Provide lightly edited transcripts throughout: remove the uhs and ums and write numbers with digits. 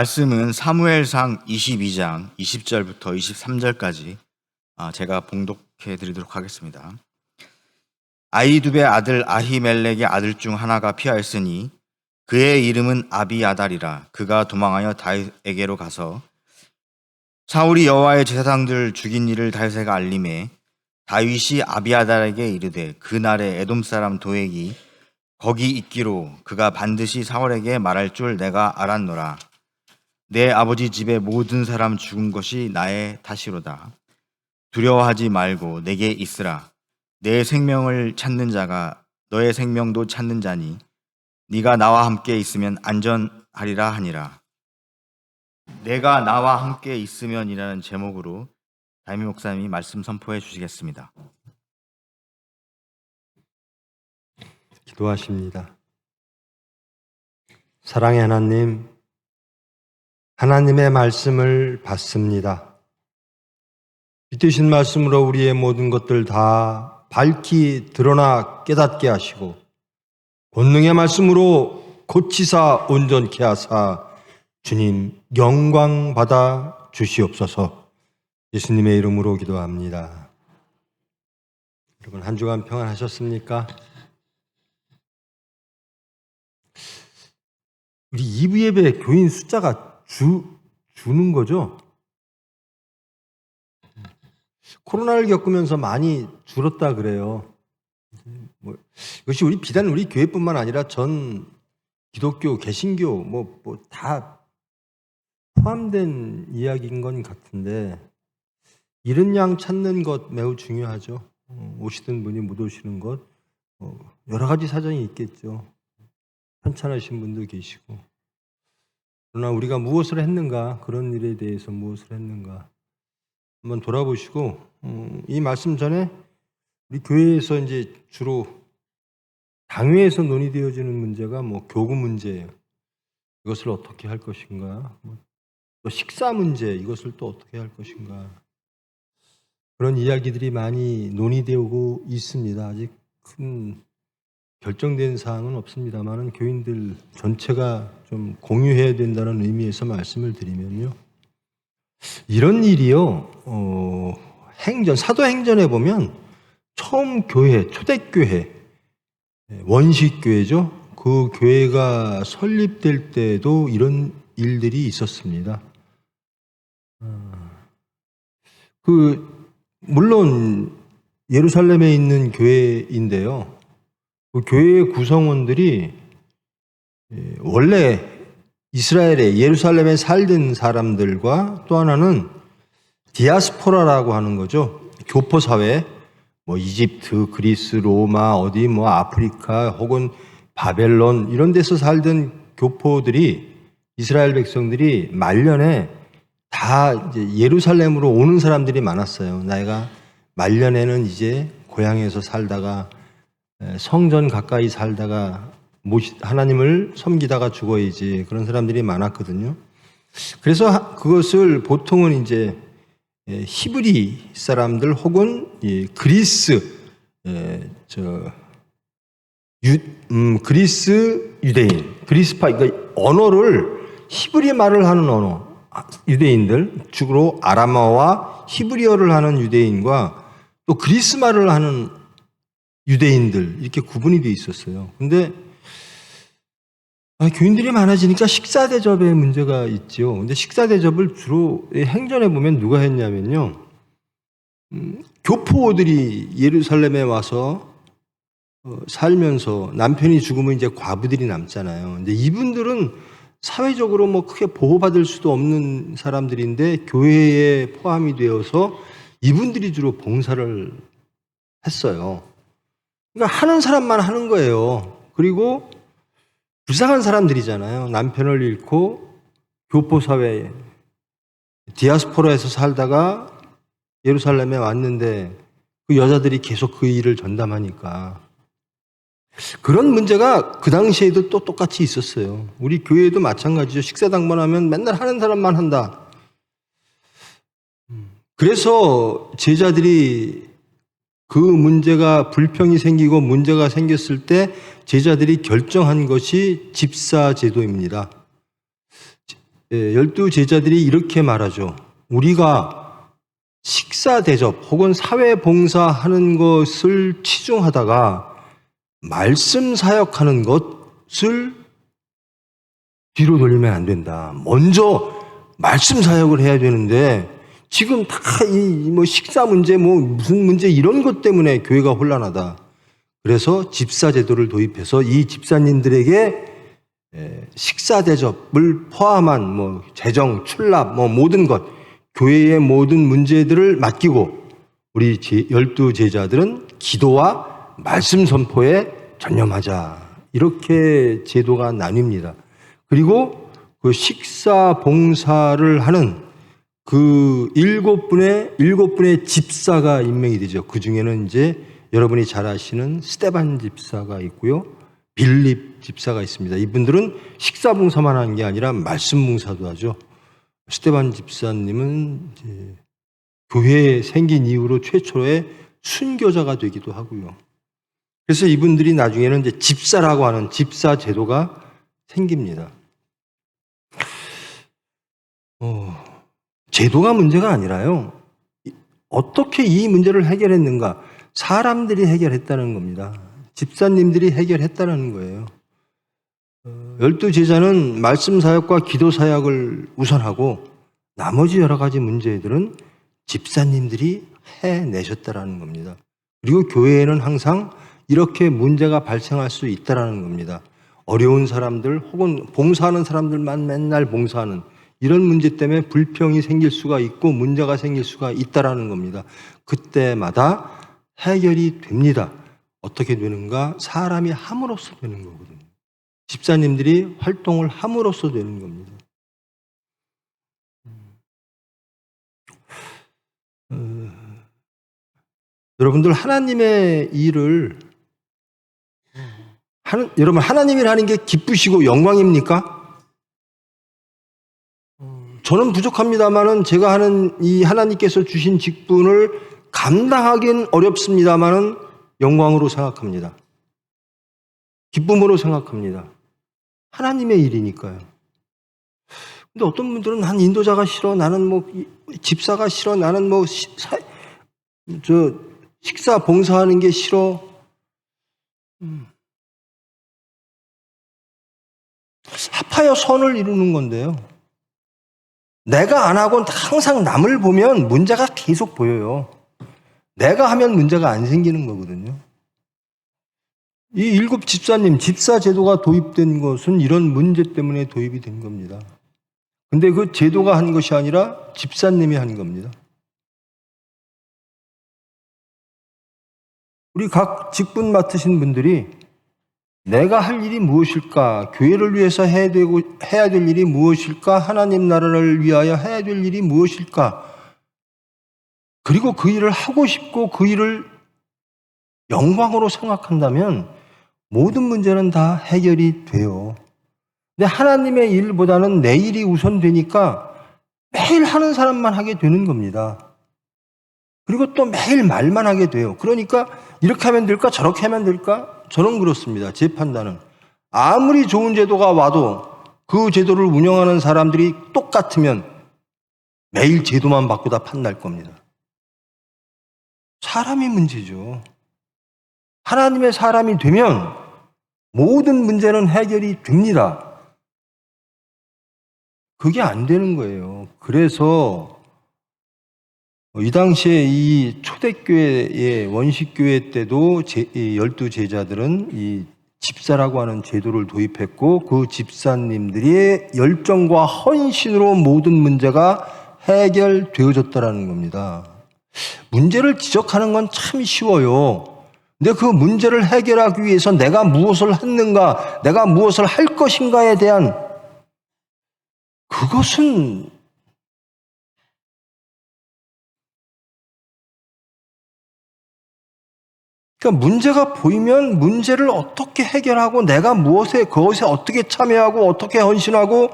말씀은 사무엘상 22장 20절부터 23절까지 제가 봉독해 드리도록 하겠습니다. 아히두베의 아들 아히멜렉의 아들 중 하나가 피하였으니 그의 이름은 아비아달이라. 그가 도망하여 다윗에게로 가서 사울이 여호와의 제사장들 죽인 일을 다윗에게 알림해 다윗이 아비아달에게 이르되 그날에 에돔 사람 도액이 거기 있기로 그가 반드시 사울에게 말할 줄 내가 알았노라. 내 아버지 집의 모든 사람 죽은 것이 나의 탓이로다. 두려워하지 말고 내게 있으라. 내 생명을 찾는 자가 너의 생명도 찾는 자니 네가 나와 함께 있으면 안전하리라 하니라. 내가 나와 함께 있으면이라는 제목으로 담임 목사님이 말씀 선포해 주시겠습니다. 기도하십니다. 사랑의 하나님, 하나님의 말씀을 받습니다. 빛되신 말씀으로 우리의 모든 것들 다 밝히 드러나 깨닫게 하시고 권능의 말씀으로 고치사 온전케 하사 주님 영광 받아 주시옵소서. 예수님의 이름으로 기도합니다. 여러분 한 주간 평안하셨습니까? 우리 2부 예배 교인 숫자가 주는 거죠? 코로나를 겪으면서 많이 줄었다 그래요. 이것이 비단 우리 교회뿐만 아니라 전 기독교, 개신교 다 포함된 이야기인 건 같은데 이른 양 찾는 것 매우 중요하죠. 오시던 분이 못 오시는 것 여러 가지 사정이 있겠죠. 편찮으신 분도 계시고 그러나 우리가 무엇을 했는가, 그런 일에 대해서 무엇을 했는가 한번 돌아보시고 이 말씀 전에 우리 교회에서 이제 주로 당회에서 논의되어지는 문제가 교구 문제예요. 이것을 어떻게 할 것인가, 또 식사 문제 이것을 또 어떻게 할 것인가, 그런 이야기들이 많이 논의되고 있습니다. 아직 큰 결정된 사항은 없습니다만 교인들 전체가 좀 공유해야 된다는 의미에서 말씀을 드리면요. 이런 일이요. 사도행전에 보면 처음 교회, 초대교회, 원식교회죠. 그 교회가 설립될 때도 이런 일들이 있었습니다. 물론 예루살렘에 있는 교회인데요. 그 교회의 구성원들이 원래 이스라엘에 예루살렘에 살던 사람들과 또 하나는 디아스포라라고 하는 거죠. 교포 사회, 이집트, 그리스, 로마, 아프리카 혹은 바벨론 이런 데서 살던 교포들이, 이스라엘 백성들이 말년에 다 이제 예루살렘으로 오는 사람들이 많았어요. 내가 말년에는 이제 고향에서 살다가 성전 가까이 살다가 하나님을 섬기다가 죽어야지, 그런 사람들이 많았거든요. 그래서 그것을 보통은 이제 히브리 사람들 혹은 그리스 유대인, 그리스파, 그러니까 언어를 히브리 말을 하는 유대인들, 주로 아람어와 히브리어를 하는 유대인과 또 그리스 말을 하는 유대인들, 이렇게 구분이 돼 있었어요. 근데 교인들이 많아지니까 식사 대접에 문제가 있죠. 근데 식사 대접을 주로 행전에 보면 누가 했냐면요. 교포들이 예루살렘에 와서 살면서 남편이 죽으면 이제 과부들이 남잖아요. 근데 이분들은 사회적으로 크게 보호받을 수도 없는 사람들인데 교회에 포함이 되어서 이분들이 주로 봉사를 했어요. 그러니까 하는 사람만 하는 거예요. 그리고 불쌍한 사람들이잖아요. 남편을 잃고 교포 사회에 디아스포라에서 살다가 예루살렘에 왔는데 그 여자들이 계속 그 일을 전담하니까 그런 문제가 그 당시에도 또 똑같이 있었어요. 우리 교회도 마찬가지죠. 식사당번 하면 맨날 하는 사람만 한다. 그래서 제자들이 그 문제가 불평이 생기고 문제가 생겼을 때 제자들이 결정한 것이 집사제도입니다. 열두 제자들이 이렇게 말하죠. 우리가 식사 대접 혹은 사회 봉사하는 것을 치중하다가 말씀 사역하는 것을 뒤로 돌리면 안 된다. 먼저 말씀 사역을 해야 되는데 지금 다 이 뭐 식사 문제 뭐 무슨 문제 이런 것 때문에 교회가 혼란하다. 그래서 집사 제도를 도입해서 이 집사님들에게 식사 대접을 포함한 뭐 재정, 출납, 뭐 모든 것, 교회의 모든 문제들을 맡기고 우리 열두 제자들은 기도와 말씀 선포에 전념하자. 이렇게 제도가 나뉩니다. 그리고 그 식사 봉사를 하는 그 일곱 분의 집사가 임명이 되죠. 그 중에는 이제 여러분이 잘 아시는 스데반 집사가 있고요. 빌립 집사가 있습니다. 이분들은 식사 봉사만 하는 게 아니라 말씀 봉사도 하죠. 스데반 집사님은 이제 교회 생긴 이후로 최초의 순교자가 되기도 하고요. 그래서 이분들이 나중에는 이제 집사라고 하는 집사 제도가 생깁니다. 제도가 문제가 아니라요. 어떻게 이 문제를 해결했는가? 사람들이 해결했다는 겁니다. 집사님들이 해결했다는 거예요. 열두 제자는 말씀 사역과 기도 사역을 우선하고 나머지 여러 가지 문제들은 집사님들이 해내셨다는 겁니다. 그리고 교회에는 항상 이렇게 문제가 발생할 수 있다는 겁니다. 어려운 사람들 혹은 봉사하는 사람들만 맨날 봉사하는 이런 문제 때문에 불평이 생길 수가 있고 문제가 생길 수가 있다는 겁니다. 그때마다 해결이 됩니다. 어떻게 되는가? 사람이 함으로써 되는 거거든요. 집사님들이 활동을 함으로써 되는 겁니다. 여러분들 하나님의 일을 여러분 하나님이 하는 게 기쁘시고 영광입니까? 저는 부족합니다만은 제가 하는 이 하나님께서 주신 직분을 감당하기는 어렵습니다만은 영광으로 생각합니다. 기쁨으로 생각합니다. 하나님의 일이니까요. 근데 어떤 분들은 난 인도자가 싫어, 나는 뭐 집사가 싫어, 나는 뭐 식사 봉사하는 게 싫어. 합하여 선을 이루는 건데요. 내가 안 하고 항상 남을 보면 문제가 계속 보여요. 내가 하면 문제가 안 생기는 거거든요. 이 일곱 집사님, 집사 제도가 도입된 것은 이런 문제 때문에 도입이 된 겁니다. 근데 그 제도가 한 것이 아니라 집사님이 한 겁니다. 우리 각 직분 맡으신 분들이 내가 할 일이 무엇일까? 교회를 위해서 해야 될 일이 무엇일까? 하나님 나라를 위하여 해야 될 일이 무엇일까? 그리고 그 일을 하고 싶고 그 일을 영광으로 생각한다면 모든 문제는 다 해결이 돼요. 근데 하나님의 일보다는 내 일이 우선되니까 매일 하는 사람만 하게 되는 겁니다. 그리고 또 매일 말만 하게 돼요. 그러니까 이렇게 하면 될까? 저렇게 하면 될까? 저는 그렇습니다. 제 판단은. 아무리 좋은 제도가 와도 그 제도를 운영하는 사람들이 똑같으면 매일 제도만 바꾸다 판날 겁니다. 사람이 문제죠. 하나님의 사람이 되면 모든 문제는 해결이 됩니다. 그게 안 되는 거예요. 그래서 이 당시에 이 초대교회의 원식교회 때도 열두 제자들은 이 집사라고 하는 제도를 도입했고 그 집사님들이 열정과 헌신으로 모든 문제가 해결되어졌다는 겁니다. 문제를 지적하는 건 참 쉬워요. 근데 그 문제를 해결하기 위해서 내가 무엇을 했는가, 내가 무엇을 할 것인가에 대한 그것은 그러니까 문제가 보이면 문제를 어떻게 해결하고 내가 그것에 어떻게 참여하고 어떻게 헌신하고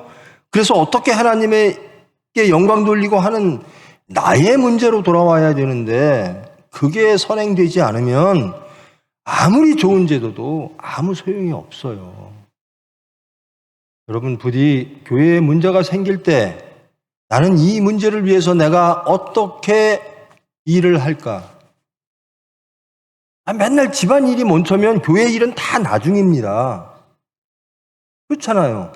그래서 어떻게 하나님에게 영광 돌리고 하는 나의 문제로 돌아와야 되는데 그게 선행되지 않으면 아무리 좋은 제도도 아무 소용이 없어요. 여러분, 부디 교회에 문제가 생길 때 나는 이 문제를 위해서 내가 어떻게 일을 할까? 맨날 집안일이 먼저면 교회 일은 다 나중입니다. 그렇잖아요.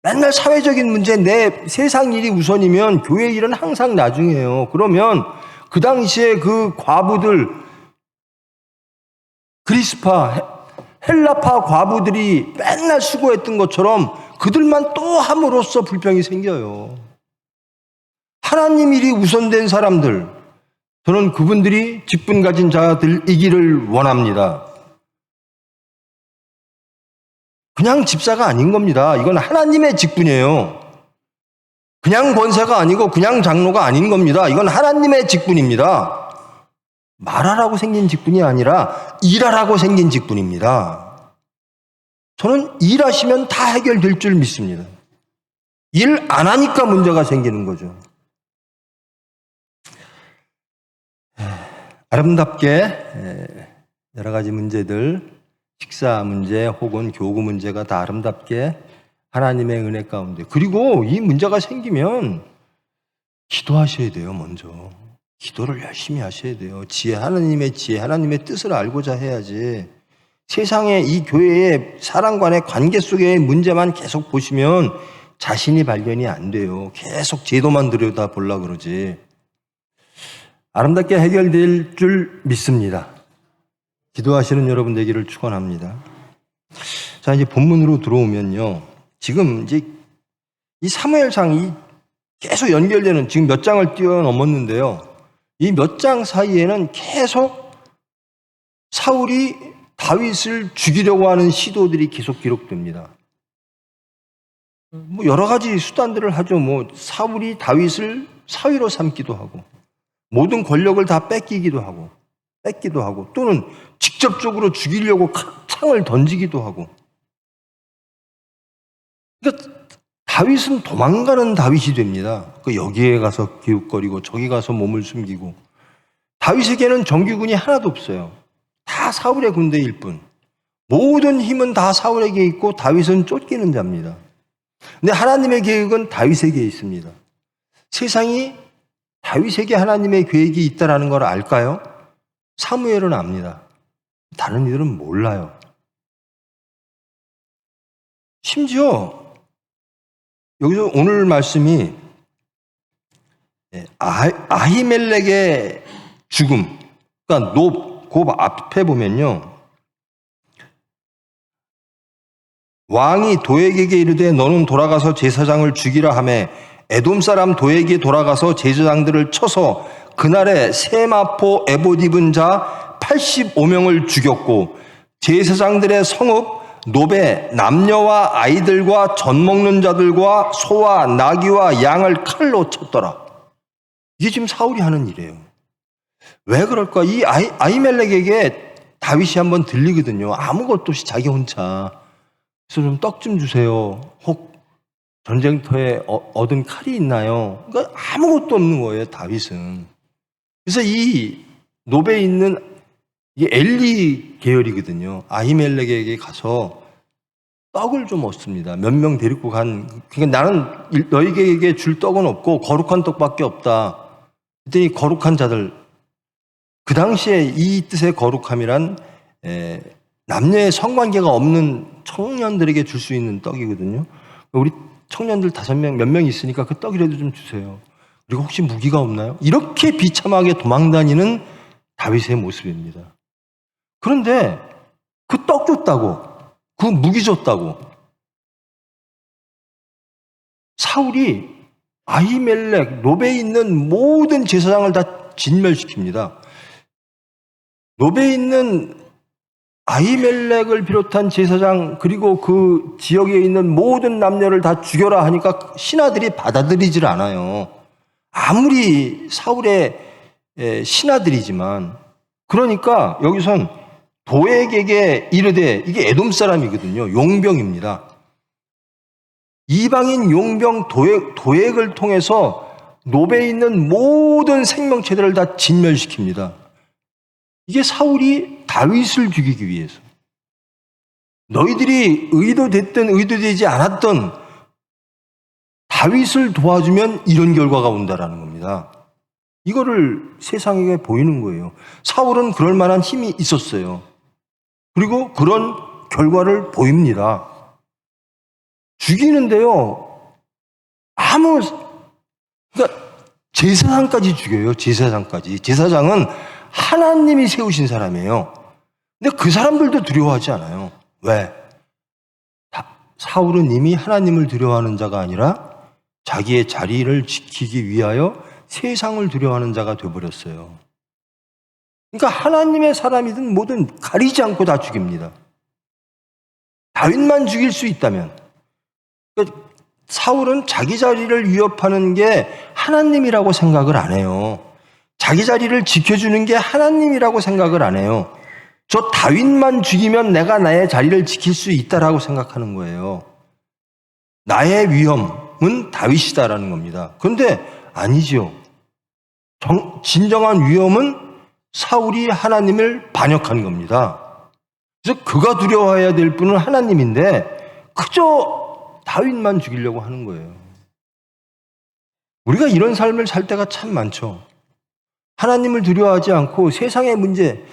맨날 사회적인 문제, 내 세상 일이 우선이면 교회 일은 항상 나중이에요. 그러면 그 당시에 그 과부들, 그리스파, 헬라파 과부들이 맨날 수고했던 것처럼 그들만 또 함으로써 불평이 생겨요. 하나님 일이 우선된 사람들, 저는 그분들이 직분 가진 자들이기를 원합니다. 그냥 집사가 아닌 겁니다. 이건 하나님의 직분이에요. 그냥 권사가 아니고 그냥 장로가 아닌 겁니다. 이건 하나님의 직분입니다. 말하라고 생긴 직분이 아니라 일하라고 생긴 직분입니다. 저는 일하시면 다 해결될 줄 믿습니다. 일 안 하니까 문제가 생기는 거죠. 아름답게 여러 가지 문제들, 식사 문제 혹은 교구 문제가 다 아름답게 하나님의 은혜 가운데, 그리고 이 문제가 생기면 기도하셔야 돼요. 먼저 기도를 열심히 하셔야 돼요. 하나님의 지혜, 하나님의 뜻을 알고자 해야지. 세상에 이 교회의 사람 간의 관계 속의 문제만 계속 보시면 자신이 발견이 안 돼요. 계속 제도만 들여다보려고 그러지. 아름답게 해결될 줄 믿습니다. 기도하시는 여러분 되기를 축원합니다. 자, 이제 본문으로 들어오면요. 지금 이제 이 사무엘상이 계속 연결되는, 지금 몇 장을 뛰어넘었는데요. 이 몇 장 사이에는 계속 사울이 다윗을 죽이려고 하는 시도들이 계속 기록됩니다. 뭐 여러 가지 수단들을 하죠. 뭐 사울이 다윗을 사위로 삼기도 하고, 모든 권력을 다 뺏기도 하고, 또는 직접적으로 죽이려고 창을 던지기도 하고. 그러니까 다윗은 도망가는 다윗이 됩니다. 여기에 가서 기웃거리고 저기 가서 몸을 숨기고. 다윗에게는 정규군이 하나도 없어요. 다 사울의 군대일 뿐. 모든 힘은 다 사울에게 있고 다윗은 쫓기는 자입니다. 근데 하나님의 계획은 다윗에게 있습니다. 세상이 다윗에게 하나님의 계획이 있다는 걸 알까요? 사무엘은 압니다. 다른 이들은 몰라요. 심지어 여기서 오늘 말씀이 아히멜렉의 죽음, 그러니까 그 앞에 보면요. 왕이 도액에게 이르되 너는 돌아가서 제사장을 죽이라 하매 에돔 사람 도액이 돌아가서 제사장들을 쳐서 그날에 세마포 에봇 입은 자 85명을 죽였고 제사장들의 성읍 노베 남녀와 아이들과 젖 먹는 자들과 소와 나귀와 양을 칼로 쳤더라. 이게 지금 사울이 하는 일이에요. 왜 그럴까? 이 아히멜렉에게 다윗이 한번 들리거든요. 아무것도 없이 자기 혼자. 그래서 좀 떡 좀 주세요. 혹 전쟁터에 얻은 칼이 있나요? 그러니까 아무것도 없는 거예요, 다윗은. 그래서 이 노베에 있는 이게 엘리 계열이거든요. 아히멜렉에게 가서 떡을 좀 얻습니다. 몇 명 데리고 그러니까 나는 너희에게 줄 떡은 없고 거룩한 떡밖에 없다. 그랬더니 거룩한 자들, 그 당시에 이 뜻의 거룩함이란 남녀의 성관계가 없는 청년들에게 줄 수 있는 떡이거든요. 우리 청년들 5명, 몇 명 있으니까 그 떡이라도 좀 주세요. 그리고 혹시 무기가 없나요? 이렇게 비참하게 도망다니는 다윗의 모습입니다. 그런데 그 떡 줬다고, 그 무기 줬다고 사울이 아히멜렉, 노베에 있는 모든 제사장을 다 진멸시킵니다. 노베에 있는 아히멜렉을 비롯한 제사장 그리고 그 지역에 있는 모든 남녀를 다 죽여라 하니까 신하들이 받아들이질 않아요. 아무리 사울의 신하들이지만. 그러니까 여기선 도액에게 이르되, 이게 에돔 사람이거든요. 용병입니다. 이방인 용병 도액을 통해서 노베에 있는 모든 생명체들을 다 진멸시킵니다. 이게 사울이 다윗을 죽이기 위해서. 너희들이 의도됐든 의도되지 않았던 다윗을 도와주면 이런 결과가 온다라는 겁니다. 이거를 세상에게 보이는 거예요. 사울은 그럴 만한 힘이 있었어요. 그리고 그런 결과를 보입니다. 죽이는데요. 그러니까 제사장까지 죽여요. 제사장까지. 제사장은 하나님이 세우신 사람이에요. 근데 그 사람들도 두려워하지 않아요. 왜? 사울은 이미 하나님을 두려워하는 자가 아니라 자기의 자리를 지키기 위하여 세상을 두려워하는 자가 되어버렸어요. 그러니까 하나님의 사람이든 뭐든 가리지 않고 다 죽입니다. 다윗만 죽일 수 있다면. 그러니까 사울은 자기 자리를 위협하는 게 하나님이라고 생각을 안 해요. 자기 자리를 지켜주는 게 하나님이라고 생각을 안 해요. 저 다윗만 죽이면 내가 나의 자리를 지킬 수 있다라고 생각하는 거예요. 나의 위험은 다윗이다라는 겁니다. 그런데 아니지요. 진정한 위험은 사울이 하나님을 반역한 겁니다. 그래서 그가 두려워해야 될 분은 하나님인데 그저 다윗만 죽이려고 하는 거예요. 우리가 이런 삶을 살 때가 참 많죠. 하나님을 두려워하지 않고 세상의 문제,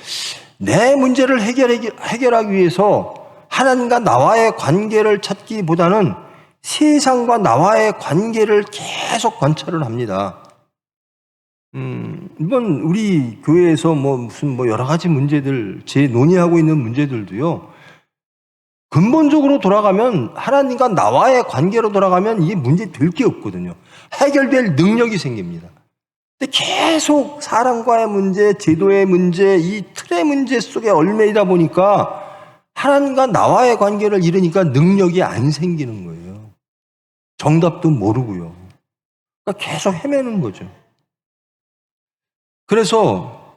내 문제를 해결하기 위해서 하나님과 나와의 관계를 찾기보다는 세상과 나와의 관계를 계속 관찰을 합니다. 이번 우리 교회에서 무슨 여러 가지 문제들, 논의하고 있는 문제들도요, 근본적으로 돌아가면 하나님과 나와의 관계로 돌아가면 이게 문제 될 게 없거든요. 해결될 능력이 생깁니다. 근데 계속 사람과의 문제, 제도의 문제, 이 틀의 문제 속에 얽매이다 보니까 하나님과 나와의 관계를 잃으니까 능력이 안 생기는 거예요. 정답도 모르고요. 그러니까 계속 헤매는 거죠. 그래서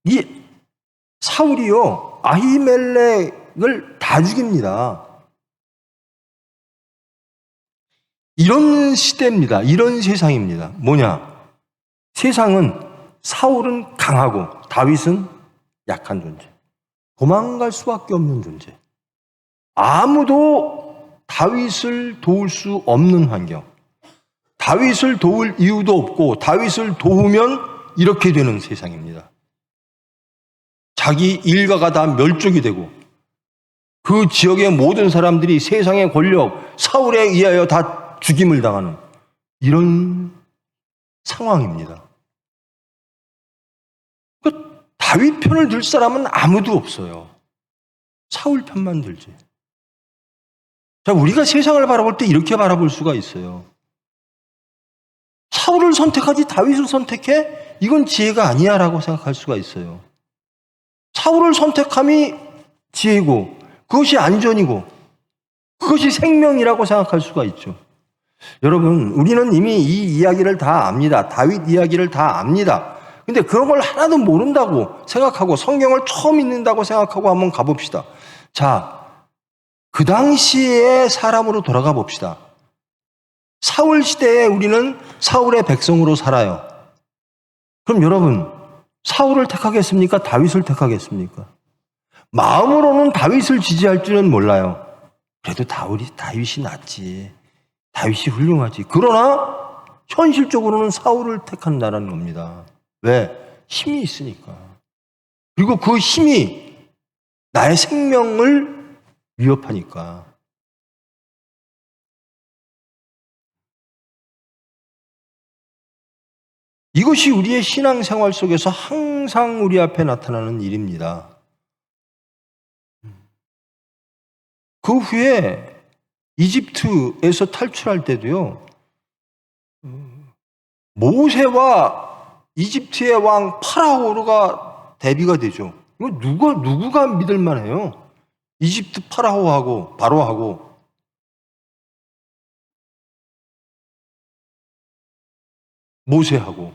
이 사울이요, 아히멜렉을 다 죽입니다. 이런 시대입니다. 이런 세상입니다. 뭐냐? 세상은 사울은 강하고 다윗은 약한 존재. 도망갈 수밖에 없는 존재. 아무도 다윗을 도울 수 없는 환경. 다윗을 도울 이유도 없고 다윗을 도우면 이렇게 되는 세상입니다. 자기 일가가 다 멸족이 되고 그 지역의 모든 사람들이 세상의 권력, 사울에 의하여 다 죽임을 당하는 이런 상황입니다. 다윗 편을 들 사람은 아무도 없어요. 사울 편만 들지. 자, 우리가 세상을 바라볼 때 이렇게 바라볼 수가 있어요. 사울을 선택하지 다윗을 선택해? 이건 지혜가 아니야 라고 생각할 수가 있어요. 사울을 선택함이 지혜고 그것이 안전이고 그것이 생명이라고 생각할 수가 있죠. 여러분, 우리는 이미 이 이야기를 다 압니다. 다윗 이야기를 다 압니다. 근데 그런 걸 하나도 모른다고 생각하고 성경을 처음 읽는다고 생각하고 한번 가봅시다. 자, 그 당시의 사람으로 돌아가 봅시다. 사울 시대에 우리는 사울의 백성으로 살아요. 그럼 여러분, 사울을 택하겠습니까? 다윗을 택하겠습니까? 마음으로는 다윗을 지지할 줄은 몰라요. 그래도 다윗이 낫지. 다윗이 훌륭하지. 그러나 현실적으로는 사울을 택한다는 겁니다. 왜? 힘이 있으니까. 그리고 그 힘이 나의 생명을 위협하니까. 이것이 우리의 신앙생활 속에서 항상 우리 앞에 나타나는 일입니다. 그 후에 이집트에서 탈출할 때도요, 모세와 이집트의 왕 파라오가 대비가 되죠. 이거 누구가 믿을 만해요? 이집트 바로하고 모세하고.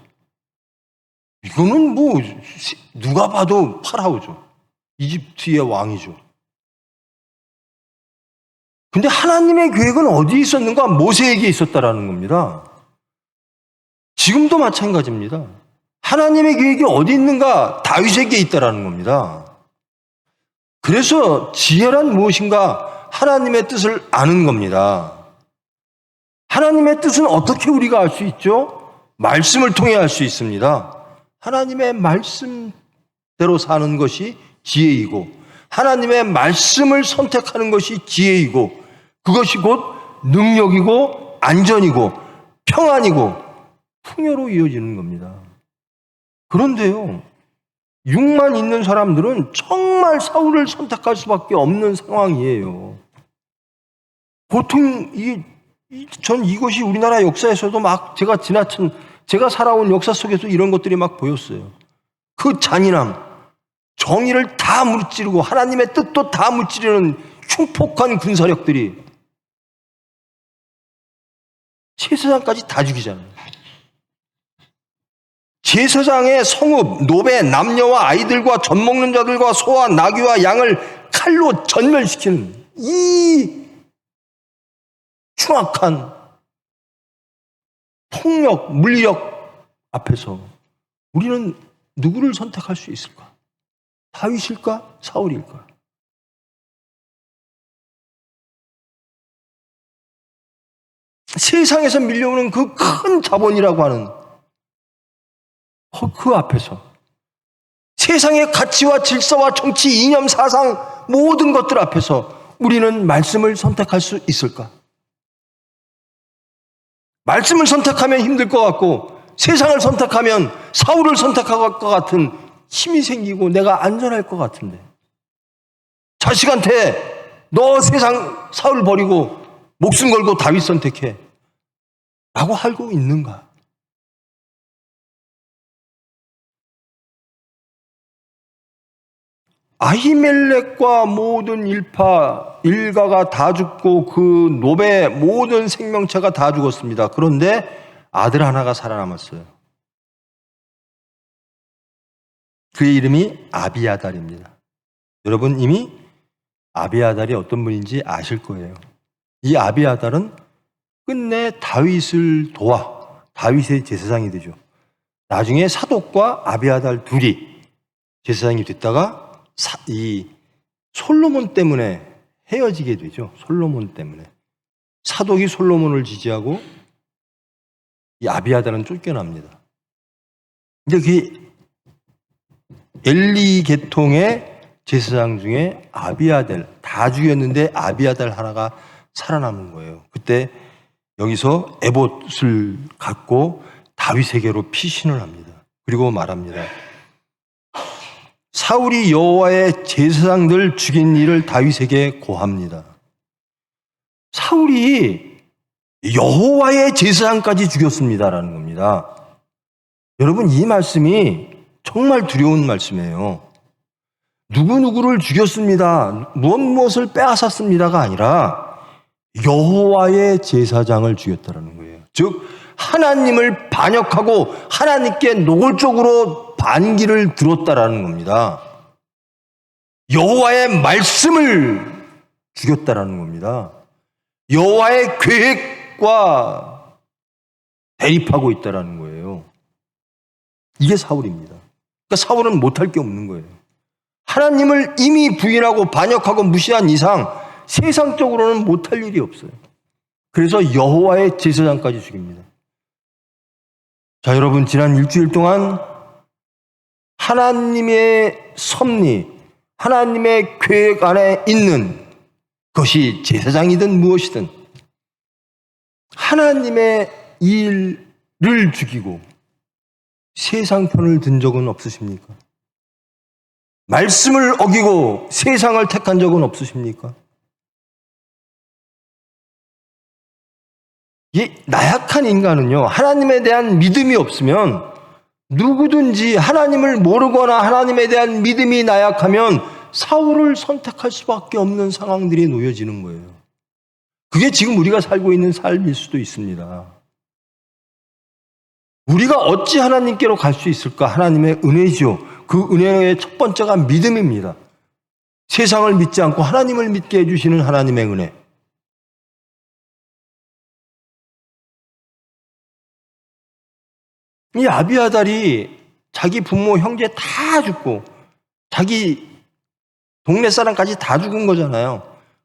이거는 누가 봐도 파라오죠. 이집트의 왕이죠. 근데 하나님의 계획은 어디 있었는가? 모세에게 있었다라는 겁니다. 지금도 마찬가지입니다. 하나님의 계획이 어디 있는가? 다윗에게 있다라는 겁니다. 그래서 지혜란 무엇인가? 하나님의 뜻을 아는 겁니다. 하나님의 뜻은 어떻게 우리가 알 수 있죠? 말씀을 통해 알 수 있습니다. 하나님의 말씀대로 사는 것이 지혜이고, 하나님의 말씀을 선택하는 것이 지혜이고, 그것이 곧 능력이고 안전이고 평안이고 풍요로 이어지는 겁니다. 그런데요, 육만 있는 사람들은 정말 사울을 선택할 수밖에 없는 상황이에요. 보통 전 이것이 우리나라 역사에서도 막 제가 살아온 역사 속에서 이런 것들이 막 보였어요. 그 잔인함, 정의를 다 무찌르고 하나님의 뜻도 다 무찌르는 흉폭한 군사력들이 제사장까지 다 죽이잖아요. 제사장의 성읍, 노배, 남녀와 아이들과 젖 먹는 자들과 소와 나귀와 양을 칼로 전멸시키는 이 흉악한 폭력, 물리력 앞에서 우리는 누구를 선택할 수 있을까? 다윗일까? 사울일까? 세상에서 밀려오는 그 큰 자본이라고 하는 그 앞에서 세상의 가치와 질서와 정치, 이념, 사상 모든 것들 앞에서 우리는 말씀을 선택할 수 있을까? 말씀을 선택하면 힘들 것 같고 세상을 선택하면 사울을 선택할 것 같은 힘이 생기고 내가 안전할 것 같은데 자식한테 너 세상 사울 버리고 목숨 걸고 다윗 선택해 라고 하고 있는가? 아히멜렉과 모든 일가가 다 죽고 그 노베 모든 생명체가 다 죽었습니다. 그런데 아들 하나가 살아남았어요. 그의 이름이 아비아달입니다. 여러분 이미 아비아달이 어떤 분인지 아실 거예요. 이 아비아달은 끝내 다윗을 도와 다윗의 제사장이 되죠. 나중에 사독과 아비아달 둘이 제사장이 됐다가 이 솔로몬 때문에 헤어지게 되죠. 솔로몬 때문에. 사독이 솔로몬을 지지하고 이 아비아달은 쫓겨납니다. 근데 그 엘리 계통의 제사장 중에 아비아달 다 죽였는데 아비아달 하나가 살아남은 거예요. 그때 여기서 에봇을 갖고 다윗에게로 피신을 합니다. 그리고 말합니다. 사울이 여호와의 제사장들 죽인 일을 다윗에게 고합니다. 사울이 여호와의 제사장까지 죽였습니다라는 겁니다. 여러분 이 말씀이 정말 두려운 말씀이에요. 누구누구를 죽였습니다. 무엇을 빼앗았습니다가 아니라 여호와의 제사장을 죽였다라는 거예요. 즉 하나님을 반역하고 하나님께 노골적으로 반기를 들었다라는 겁니다. 여호와의 말씀을 죽였다라는 겁니다. 여호와의 계획과 대립하고 있다라는 거예요. 이게 사울입니다. 그러니까 사울은 못할 게 없는 거예요. 하나님을 이미 부인하고 반역하고 무시한 이상 세상적으로는 못할 일이 없어요. 그래서 여호와의 제사장까지 죽입니다. 자, 여러분 지난 일주일 동안 하나님의 섭리, 하나님의 계획 안에 있는 것이 제사장이든 무엇이든 하나님의 일을 죽이고 세상 편을 든 적은 없으십니까? 말씀을 어기고 세상을 택한 적은 없으십니까? 이 나약한 인간은요, 하나님에 대한 믿음이 없으면 누구든지 하나님을 모르거나 하나님에 대한 믿음이 나약하면 사울을 선택할 수밖에 없는 상황들이 놓여지는 거예요. 그게 지금 우리가 살고 있는 삶일 수도 있습니다. 우리가 어찌 하나님께로 갈 수 있을까? 하나님의 은혜죠. 그 은혜의 첫 번째가 믿음입니다. 세상을 믿지 않고 하나님을 믿게 해주시는 하나님의 은혜. 이 아비아달이 자기 부모 형제 다 죽고 자기 동네 사람까지 다 죽은 거잖아요.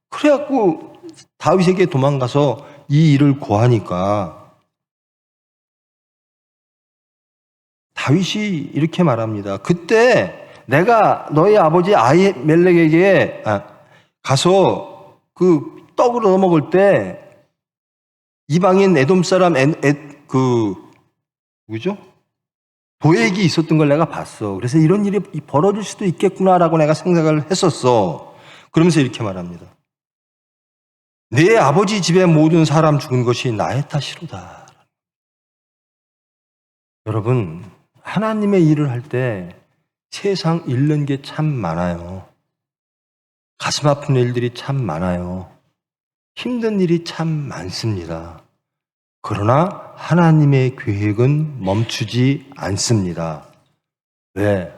그래갖고 다윗에게 도망가서 이 일을 고하니까 다윗이 이렇게 말합니다. 그때 내가 너희 아버지 아히멜렉에게 가서 그 떡을 얻어 먹을 때 이방인 에돔 사람 누구죠? 도액이 있었던 걸 내가 봤어. 그래서 이런 일이 벌어질 수도 있겠구나라고 내가 생각을 했었어. 그러면서 이렇게 말합니다. 내 아버지 집에 모든 사람 죽은 것이 나의 탓이로다. 여러분, 하나님의 일을 할 때 세상 잃는 게 참 많아요. 가슴 아픈 일들이 참 많아요. 힘든 일이 참 많습니다. 그러나 하나님의 계획은 멈추지 않습니다. 왜?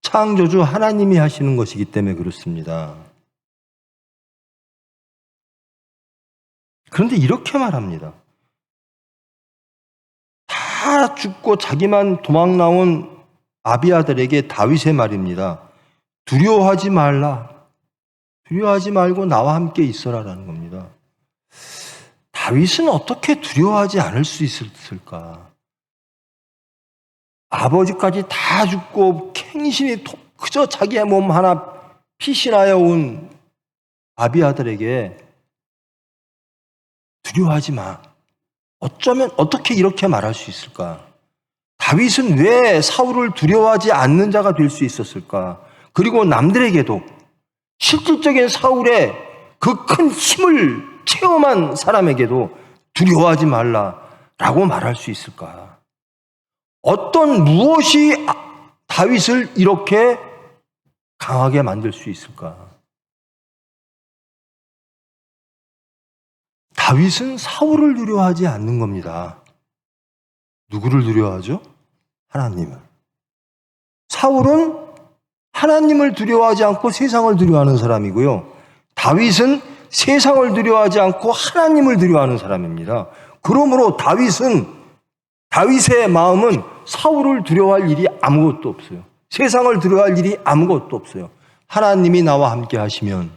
창조주 하나님이 하시는 것이기 때문에 그렇습니다. 그런데 이렇게 말합니다. 다 죽고 자기만 도망 나온 아비아들에게 다윗의 말입니다. 두려워하지 말라. 두려워하지 말고 나와 함께 있어라라는 겁니다. 다윗은 어떻게 두려워하지 않을 수 있을까? 아버지까지 다 죽고 갱신이 그저 자기의 몸 하나 피신하여 온 아비아들에게 두려워하지 마. 어쩌면 어떻게 이렇게 말할 수 있을까? 다윗은 왜 사울을 두려워하지 않는 자가 될 수 있었을까? 그리고 남들에게도 실질적인 사울의 그 큰 힘을 체험한 사람에게도 두려워하지 말라라고 말할 수 있을까? 어떤 무엇이 다윗을 이렇게 강하게 만들 수 있을까? 다윗은 사울을 두려워하지 않는 겁니다. 누구를 두려워하죠? 하나님을. 사울은 하나님을 두려워하지 않고 세상을 두려워하는 사람이고요. 다윗은 세상을 두려워하지 않고 하나님을 두려워하는 사람입니다. 그러므로 다윗의 마음은 사울을 두려워할 일이 아무것도 없어요. 세상을 두려워할 일이 아무것도 없어요. 하나님이 나와 함께 하시면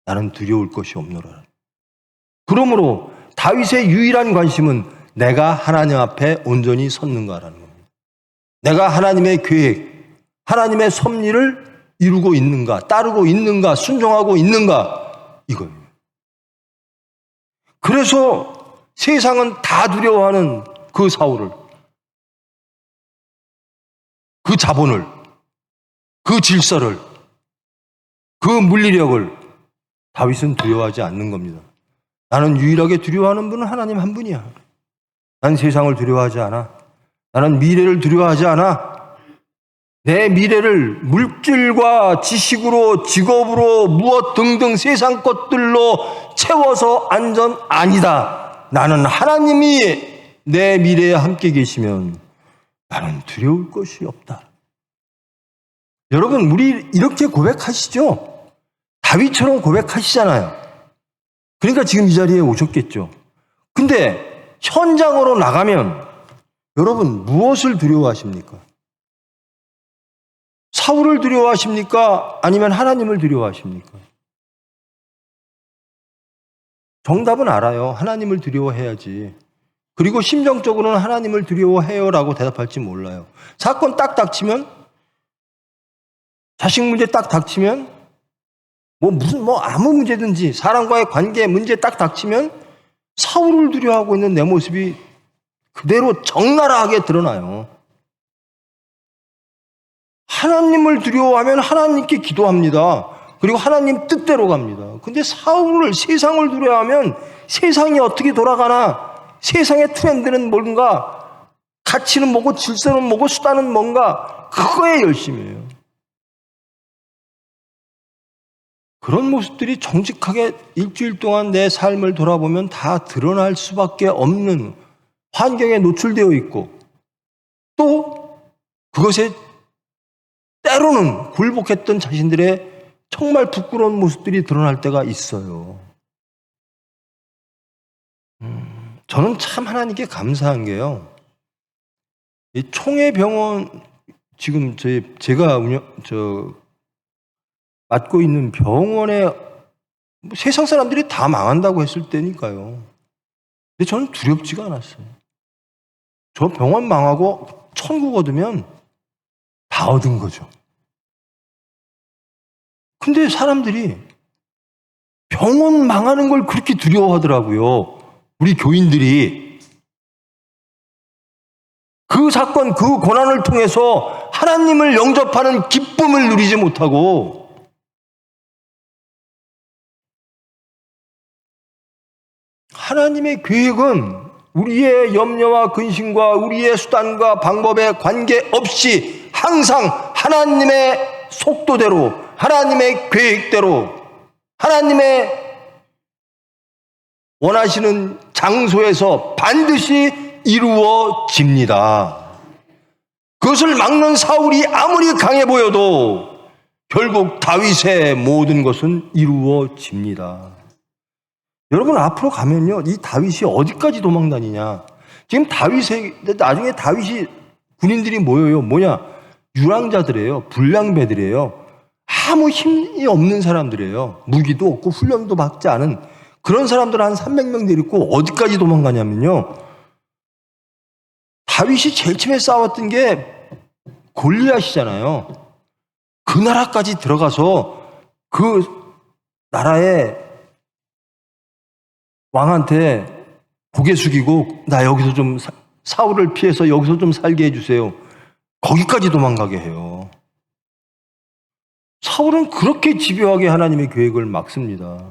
나는 두려울 것이 없노라. 그러므로 다윗의 유일한 관심은 내가 하나님 앞에 온전히 섰는가라는 겁니다. 내가 하나님의 계획, 하나님의 섭리를 이루고 있는가, 따르고 있는가, 순종하고 있는가, 이거예요. 그래서 세상은 다 두려워하는 그 사울을, 그 자본을, 그 질서를, 그 물리력을 다윗은 두려워하지 않는 겁니다. 나는 유일하게 두려워하는 분은 하나님 한 분이야. 난 세상을 두려워하지 않아. 나는 미래를 두려워하지 않아. 내 미래를 물질과 지식으로, 직업으로, 무엇 등등 세상 것들로 채워서 안전 아니다. 나는 하나님이 내 미래에 함께 계시면 나는 두려울 것이 없다. 여러분, 우리 이렇게 고백하시죠? 다윗처럼 고백하시잖아요. 그러니까 지금 이 자리에 오셨겠죠. 근데 현장으로 나가면 여러분 무엇을 두려워하십니까? 사울을 두려워하십니까? 아니면 하나님을 두려워하십니까? 정답은 알아요. 하나님을 두려워해야지. 그리고 심정적으로는 하나님을 두려워해요라고 대답할지 몰라요. 사건 딱 닥치면, 자식 문제 딱 닥치면, 아무 문제든지 사람과의 관계 문제 딱 닥치면 사울을 두려워하고 있는 내 모습이 그대로 적나라하게 드러나요. 하나님을 두려워하면 하나님께 기도합니다. 그리고 하나님 뜻대로 갑니다. 근데 세상을 두려워하면 세상이 어떻게 돌아가나, 세상의 트렌드는 뭔가, 가치는 뭐고, 질서는 뭐고, 수단은 뭔가, 그거에 열심히 해요. 그런 모습들이 정직하게 일주일 동안 내 삶을 돌아보면 다 드러날 수밖에 없는 환경에 노출되어 있고, 또 그것에 때로는 굴복했던 자신들의 정말 부끄러운 모습들이 드러날 때가 있어요. 저는 참 하나님께 감사한 게요. 이 총회병원, 지금 제가 맡고 있는 병원에 세상 사람들이 다 망한다고 했을 때니까요. 근데 저는 두렵지가 않았어요. 저 병원 망하고 천국 얻으면 다 얻은 거죠. 근데 사람들이 병원 망하는 걸 그렇게 두려워하더라고요. 우리 교인들이. 그 사건, 그 고난을 통해서 하나님을 영접하는 기쁨을 누리지 못하고 하나님의 계획은 우리의 염려와 근심과 우리의 수단과 방법에 관계없이 항상 하나님의 속도대로, 하나님의 계획대로, 하나님의 원하시는 장소에서 반드시 이루어집니다. 그것을 막는 사울이 아무리 강해 보여도 결국 다윗의 모든 것은 이루어집니다. 여러분 앞으로 가면요, 이 다윗이 어디까지 도망다니냐? 지금 나중에 다윗이 군인들이 모여요. 뭐냐? 유랑자들이에요. 불량배들이에요. 아무 힘이 없는 사람들이에요. 무기도 없고 훈련도 받지 않은 그런 사람들 한 300명 데리고 어디까지 도망가냐면요, 다윗이 제일 처음에 싸웠던 게 골리앗이잖아요. 그 나라까지 들어가서 그 나라의 왕한테 고개 숙이고 나 여기서 좀 사울을 피해서 여기서 좀 살게 해주세요. 거기까지 도망가게 해요. 사울은 그렇게 집요하게 하나님의 계획을 막습니다.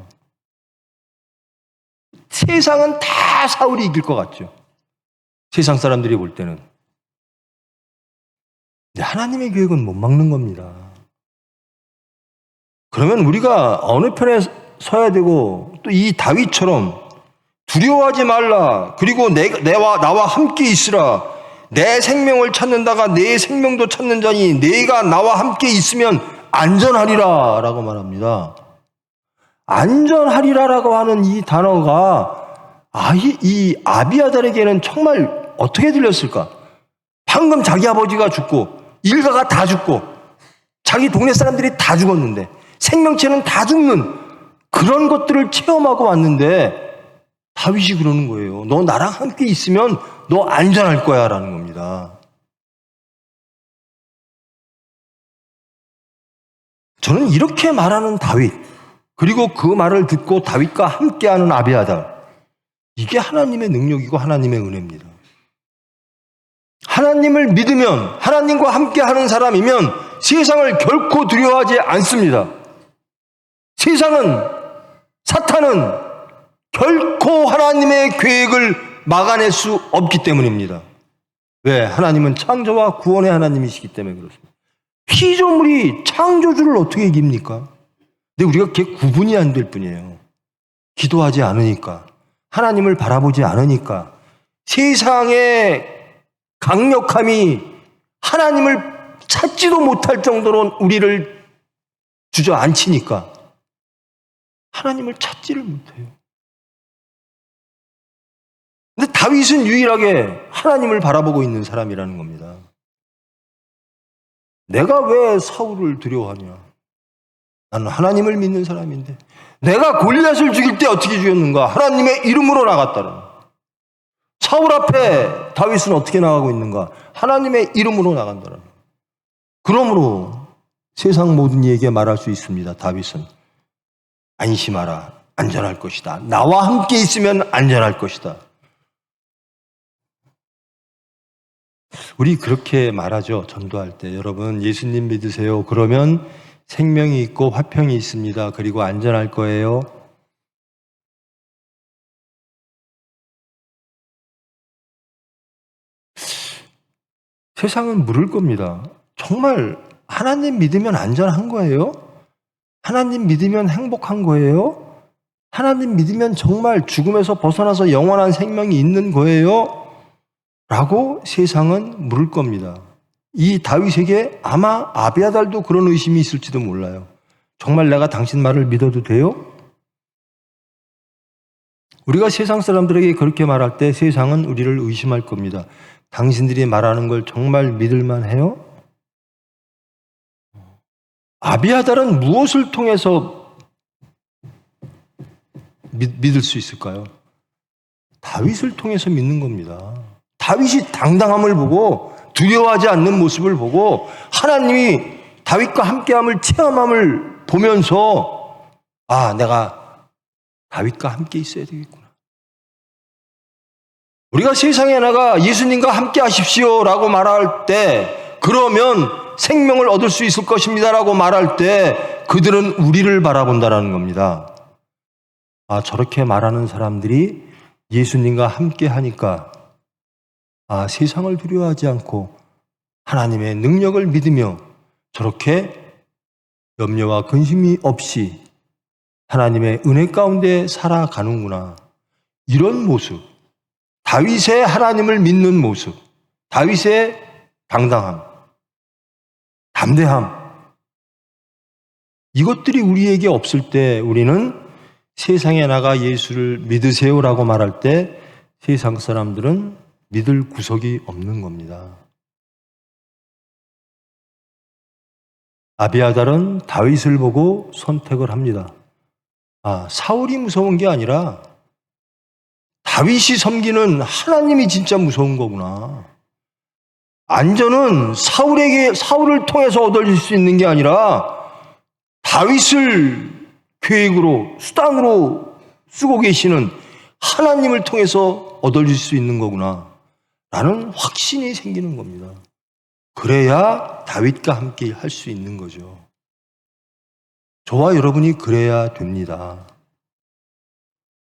세상은 다 사울이 이길 것 같죠. 세상 사람들이 볼 때는. 근데 하나님의 계획은 못 막는 겁니다. 그러면 우리가 어느 편에 서야 되고 또 이 다윗처럼 두려워하지 말라. 그리고 나와 함께 있으라. 내 생명을 찾는다가 내 생명도 찾는 자니 내가 나와 함께 있으면 안전하리라 라고 말합니다. 안전하리라라고 하는 이 단어가 이 아비아달에게는 정말 어떻게 들렸을까? 방금 자기 아버지가 죽고 일가가 다 죽고 자기 동네 사람들이 다 죽었는데 생명체는 다 죽는 그런 것들을 체험하고 왔는데 다윗이 그러는 거예요. 너 나랑 함께 있으면 너 안전할 거야 라는 겁니다. 저는 이렇게 말하는 다윗, 그리고 그 말을 듣고 다윗과 함께하는 아비아달, 이게 하나님의 능력이고 하나님의 은혜입니다. 하나님을 믿으면, 하나님과 함께하는 사람이면 세상을 결코 두려워하지 않습니다. 세상은, 사탄은 결코 하나님의 계획을 막아낼 수 없기 때문입니다. 왜? 하나님은 창조와 구원의 하나님이시기 때문에 그렇습니다. 피조물이 창조주를 어떻게 이깁니까? 근데 우리가 그게 구분이 안 될 뿐이에요. 기도하지 않으니까, 하나님을 바라보지 않으니까, 세상의 강력함이 하나님을 찾지도 못할 정도로 우리를 주저앉히니까 하나님을 찾지를 못해요. 근데 다윗은 유일하게 하나님을 바라보고 있는 사람이라는 겁니다. 내가 왜 사울을 두려워하냐? 나는 하나님을 믿는 사람인데 내가 골리앗을 죽일 때 어떻게 죽였는가? 하나님의 이름으로 나갔다라. 사울 앞에 다윗은 어떻게 나가고 있는가? 하나님의 이름으로 나간다라. 그러므로 세상 모든 이에게 말할 수 있습니다. 다윗은 안심하라. 안전할 것이다. 나와 함께 있으면 안전할 것이다. 우리 그렇게 말하죠. 전도할 때. 여러분 예수님 믿으세요. 그러면 생명이 있고 화평이 있습니다. 그리고 안전할 거예요. 세상은 물을 겁니다. 정말 하나님 믿으면 안전한 거예요? 하나님 믿으면 행복한 거예요? 하나님 믿으면 정말 죽음에서 벗어나서 영원한 생명이 있는 거예요? 라고 세상은 물을 겁니다. 이 다윗에게 아마 아비아달도 그런 의심이 있을지도 몰라요. 정말 내가 당신 말을 믿어도 돼요? 우리가 세상 사람들에게 그렇게 말할 때 세상은 우리를 의심할 겁니다. 당신들이 말하는 걸 정말 믿을만 해요? 아비아달은 무엇을 통해서 믿을 수 있을까요? 다윗을 통해서 믿는 겁니다. 다윗이 당당함을 보고 두려워하지 않는 모습을 보고 하나님이 다윗과 함께함을 체험함을 보면서 내가 다윗과 함께 있어야 되겠구나. 우리가 세상에 나가 예수님과 함께 하십시오라고 말할 때 그러면 생명을 얻을 수 있을 것입니다라고 말할 때 그들은 우리를 바라본다라는 겁니다. 저렇게 말하는 사람들이 예수님과 함께 하니까 세상을 두려워하지 않고 하나님의 능력을 믿으며 저렇게 염려와 근심이 없이 하나님의 은혜 가운데 살아가는구나. 이런 모습, 다윗의 하나님을 믿는 모습, 다윗의 당당함, 담대함, 이것들이 우리에게 없을 때 우리는 세상에 나가 예수를 믿으세요라고 말할 때 세상 사람들은 믿을 구석이 없는 겁니다. 아비아달은 다윗을 보고 선택을 합니다. 사울이 무서운 게 아니라 다윗이 섬기는 하나님이 진짜 무서운 거구나. 안전은 사울을 통해서 얻어질 수 있는 게 아니라 다윗을 계획으로, 수단으로 쓰고 계시는 하나님을 통해서 얻어질 수 있는 거구나. 라는 확신이 생기는 겁니다. 그래야 다윗과 함께 할 수 있는 거죠. 저와 여러분이 그래야 됩니다.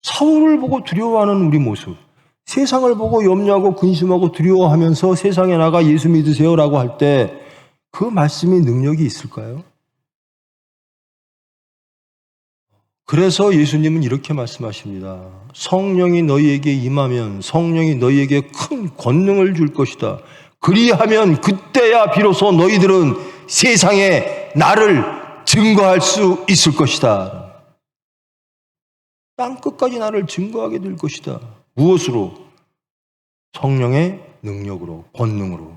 사울을 보고 두려워하는 우리 모습, 세상을 보고 염려하고 근심하고 두려워하면서 세상에 나가 예수 믿으세요라고 할 때 그 말씀이 능력이 있을까요? 그래서 예수님은 이렇게 말씀하십니다. 성령이 너희에게 임하면 성령이 너희에게 큰 권능을 줄 것이다. 그리하면 그때야 비로소 너희들은 세상에 나를 증거할 수 있을 것이다. 땅 끝까지 나를 증거하게 될 것이다. 무엇으로? 성령의 능력으로, 권능으로.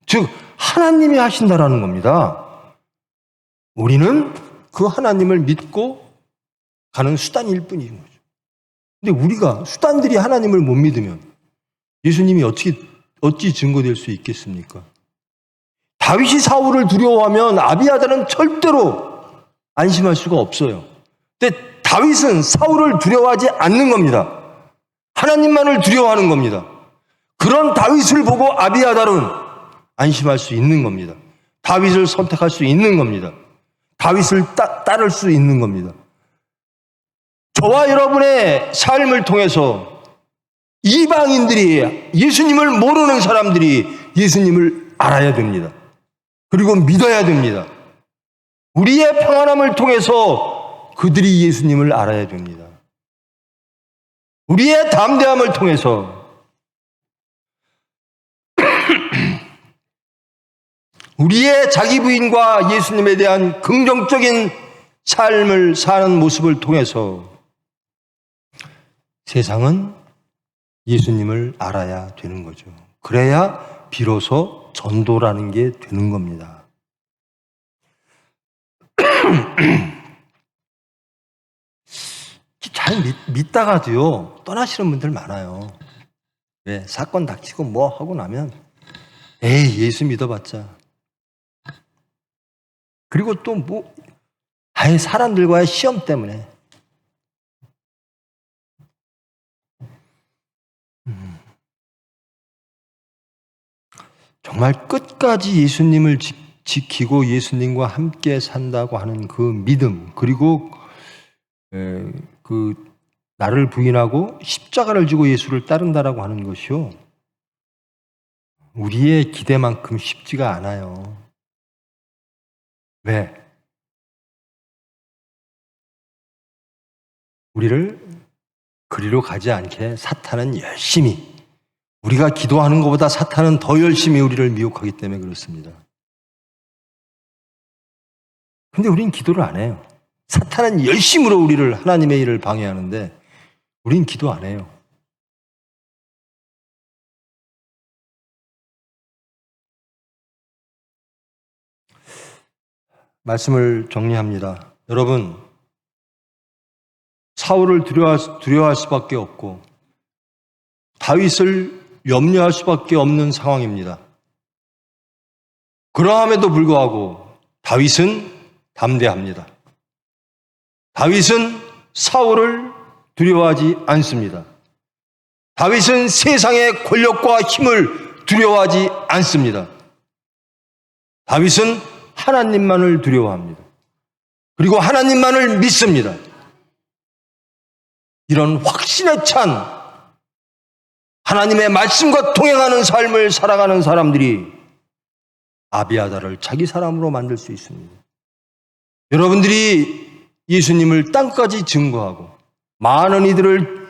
즉 하나님이 하신다라는 겁니다. 우리는 그 하나님을 믿고 가는 수단일 뿐인 거죠. 근데 우리가 수단들이 하나님을 못 믿으면 예수님이 어찌 증거될 수 있겠습니까? 다윗이 사울을 두려워하면 아비아달은 절대로 안심할 수가 없어요. 근데 다윗은 사울을 두려워하지 않는 겁니다. 하나님만을 두려워하는 겁니다. 그런 다윗을 보고 아비아달은 안심할 수 있는 겁니다. 다윗을 선택할 수 있는 겁니다. 다윗을 따를 수 있는 겁니다. 저와 여러분의 삶을 통해서 이방인들이, 예수님을 모르는 사람들이 예수님을 알아야 됩니다. 그리고 믿어야 됩니다. 우리의 평안함을 통해서 그들이 예수님을 알아야 됩니다. 우리의 담대함을 통해서 우리의 자기 부인과 예수님에 대한 긍정적인 삶을 사는 모습을 통해서 세상은 예수님을 알아야 되는 거죠. 그래야 비로소 전도라는 게 되는 겁니다. 잘 믿다가도요 떠나시는 분들 많아요. 왜? 사건 닥치고 뭐 하고 나면 예수 믿어봤자, 그리고 또 사람들과의 시험 때문에 정말 끝까지 예수님을 지키고 예수님과 함께 산다고 하는 그 믿음, 그리고 그 나를 부인하고 십자가를 지고 예수를 따른다라고 하는 것이요, 우리의 기대만큼 쉽지가 않아요. 왜? 우리를 그리로 가지 않게 사탄은 열심히, 우리가 기도하는 것보다 사탄은 더 열심히 우리를 미혹하기 때문에 그렇습니다. 근데 우린 기도를 안 해요. 사탄은 열심으로 우리를, 하나님의 일을 방해하는데 우린 기도 안 해요. 말씀을 정리합니다. 여러분, 사울을 두려워할 수밖에 없고 다윗을 염려할 수밖에 없는 상황입니다. 그러함에도 불구하고 다윗은 담대합니다. 다윗은 사울을 두려워하지 않습니다. 다윗은 세상의 권력과 힘을 두려워하지 않습니다. 다윗은 하나님만을 두려워합니다. 그리고 하나님만을 믿습니다. 이런 확신에 찬 하나님의 말씀과 동행하는 삶을 살아가는 사람들이 아비아달을 자기 사람으로 만들 수 있습니다. 여러분들이 예수님을 땅까지 증거하고 많은 이들을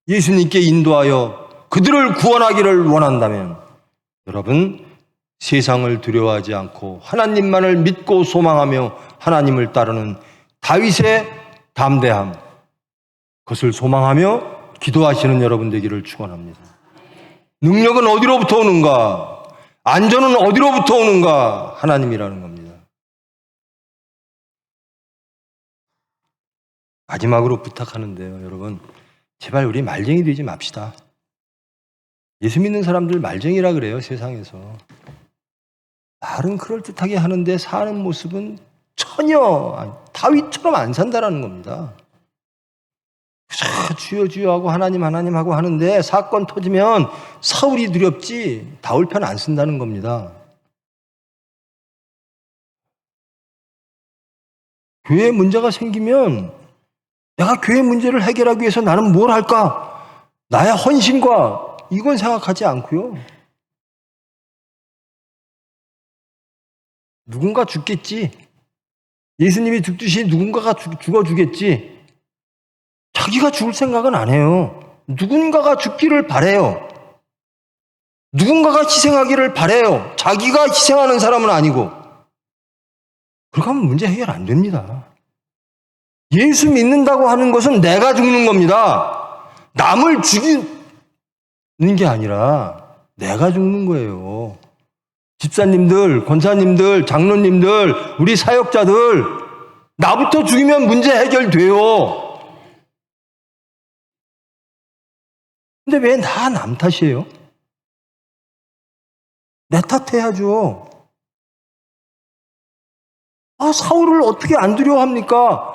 예수님께 인도하여 그들을 구원하기를 원한다면 여러분, 세상을 두려워하지 않고 하나님만을 믿고 소망하며 하나님을 따르는 다윗의 담대함, 그것을 소망하며 기도하시는 여러분 되기를 축원합니다. 능력은 어디로부터 오는가? 안전은 어디로부터 오는가? 하나님이라는 겁니다. 마지막으로 부탁하는데요, 여러분. 제발 우리 말쟁이 되지 맙시다. 예수 믿는 사람들 말쟁이라 그래요, 세상에서. 말은 그럴듯하게 하는데 사는 모습은 전혀 다윗처럼 안 산다라는 겁니다. 주여 주여 하고 하나님 하나님 하고 하는데 사건 터지면 사울이 두렵지 다윗 편 안 쓴다는 겁니다. 교회에 문제가 생기면 내가 교회 문제를 해결하기 위해서 나는 뭘 할까? 나의 헌신과 이건 생각하지 않고요. 누군가 죽겠지. 예수님이 죽듯이 누군가가 죽어주겠지. 자기가 죽을 생각은 안 해요. 누군가가 죽기를 바래요. 누군가가 희생하기를 바래요. 자기가 희생하는 사람은 아니고. 그렇게 하면 문제 해결 안 됩니다. 예수 믿는다고 하는 것은 내가 죽는 겁니다. 남을 죽이는 게 아니라 내가 죽는 거예요. 집사님들, 권사님들, 장로님들, 우리 사역자들, 나부터 죽이면 문제 해결돼요. 근데 왜 남 탓이에요? 내 탓해야죠. 사울을 어떻게 안 두려워합니까?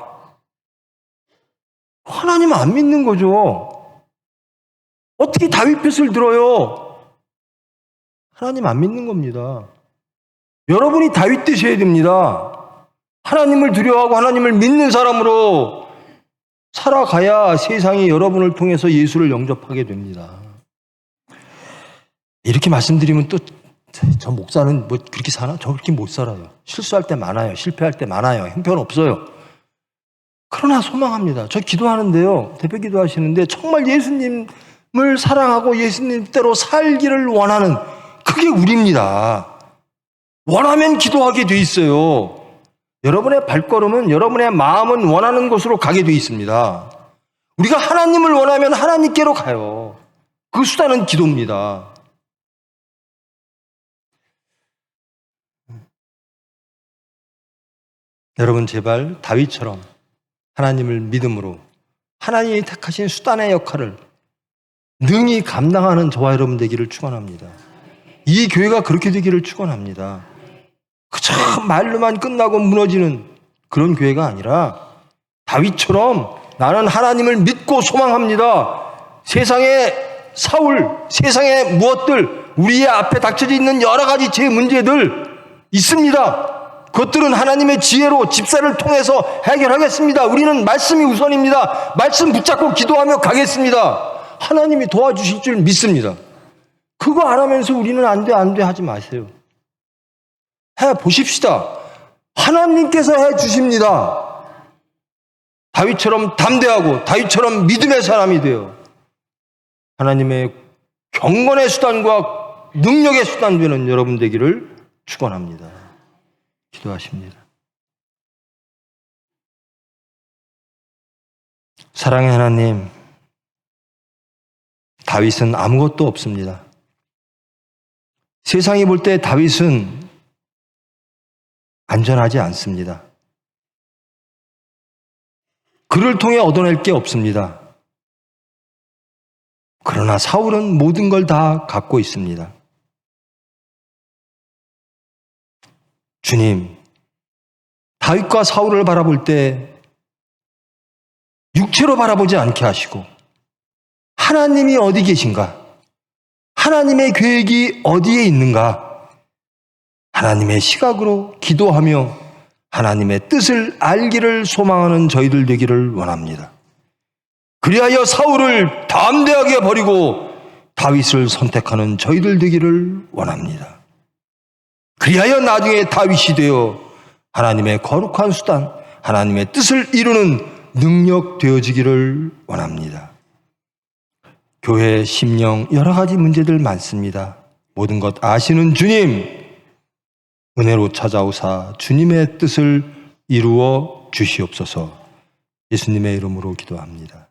하나님 안 믿는 거죠. 어떻게 다윗 편을 들어요? 하나님 안 믿는 겁니다. 여러분이 다윗 되셔야 됩니다. 하나님을 두려워하고 하나님을 믿는 사람으로 살아가야 세상이 여러분을 통해서 예수를 영접하게 됩니다. 이렇게 말씀드리면 또 저 목사는 뭐 그렇게 사나? 저 그렇게 못 살아요. 실수할 때 많아요. 실패할 때 많아요. 형편없어요. 그러나 소망합니다. 저 기도하는데요. 대표 기도하시는데 정말 예수님을 사랑하고 예수님대로 살기를 원하는 그게 우리입니다. 원하면 기도하게 돼 있어요. 여러분의 발걸음은 여러분의 마음은 원하는 곳으로 가게 돼 있습니다. 우리가 하나님을 원하면 하나님께로 가요. 그 수단은 기도입니다. 여러분 제발 다윗처럼 하나님을 믿음으로 하나님이 택하신 수단의 역할을 능히 감당하는 저와 여러분 되기를 축원합니다. 이 교회가 그렇게 되기를 축원합니다. 그저 말로만 끝나고 무너지는 그런 교회가 아니라 다윗처럼 나는 하나님을 믿고 소망합니다. 세상의 사울, 세상의 무엇들, 우리의 앞에 닥쳐져 있는 여러 가지 제 문제들 있습니다. 그것들은 하나님의 지혜로 집사를 통해서 해결하겠습니다. 우리는 말씀이 우선입니다. 말씀 붙잡고 기도하며 가겠습니다. 하나님이 도와주실 줄 믿습니다. 그거 안 하면서 우리는 안 돼 하지 마세요. 해 보십시다. 하나님께서 해 주십니다. 다윗처럼 담대하고 다윗처럼 믿음의 사람이 되어 하나님의 경건의 수단과 능력의 수단 되는 여러분 되기를 축원합니다. 기도하십니다. 사랑의 하나님, 다윗은 아무것도 없습니다. 세상이 볼 때 다윗은 안전하지 않습니다. 그를 통해 얻어낼 게 없습니다. 그러나 사울은 모든 걸 다 갖고 있습니다. 주님, 다윗과 사울을 바라볼 때 육체로 바라보지 않게 하시고 하나님이 어디 계신가? 하나님의 계획이 어디에 있는가? 하나님의 시각으로 기도하며 하나님의 뜻을 알기를 소망하는 저희들 되기를 원합니다. 그리하여 사울을 담대하게 버리고 다윗을 선택하는 저희들 되기를 원합니다. 그리하여 나중에 다윗이 되어 하나님의 거룩한 수단, 하나님의 뜻을 이루는 능력 되어지기를 원합니다. 교회, 심령, 여러 가지 문제들 많습니다. 모든 것 아시는 주님, 은혜로 찾아오사 주님의 뜻을 이루어 주시옵소서. 예수님의 이름으로 기도합니다.